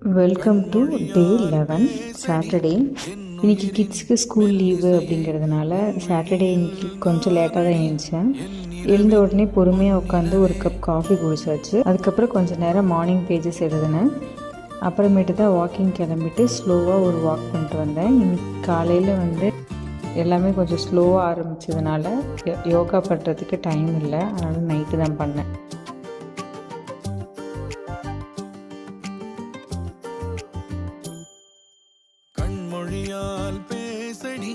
Welcome to day 11 Saturday. இன்றைக்கி கிட்ஸ்க்கு school leave அப்படிங்கிறதுனால Saturday இன்னைக்கு கொஞ்சம் லேட்டாக தான் எழுந்தேன். எழுந்த உடனே பொறுமையாக உட்காந்து ஒரு கப் காஃபி குடிச்சாச்சு. அதுக்கப்புறம் கொஞ்சம் நேரம் மார்னிங் பேஜஸ் எழுதினேன். அப்புறமேட்டு தான் வாக்கிங் கிளம்பிட்டு ஸ்லோவாக ஒரு வாக் பண்ணிட்டு வந்தேன். இன்னைக்கு காலையில் எல்லாமே கொஞ்சம் ஸ்லோவாக ஆரம்பித்ததுனால யோகா பண்ணுறதுக்கு டைம் இல்லை, அதனால் நைட்டு தான் பண்ணேன். கண்மொழியால் பேசடி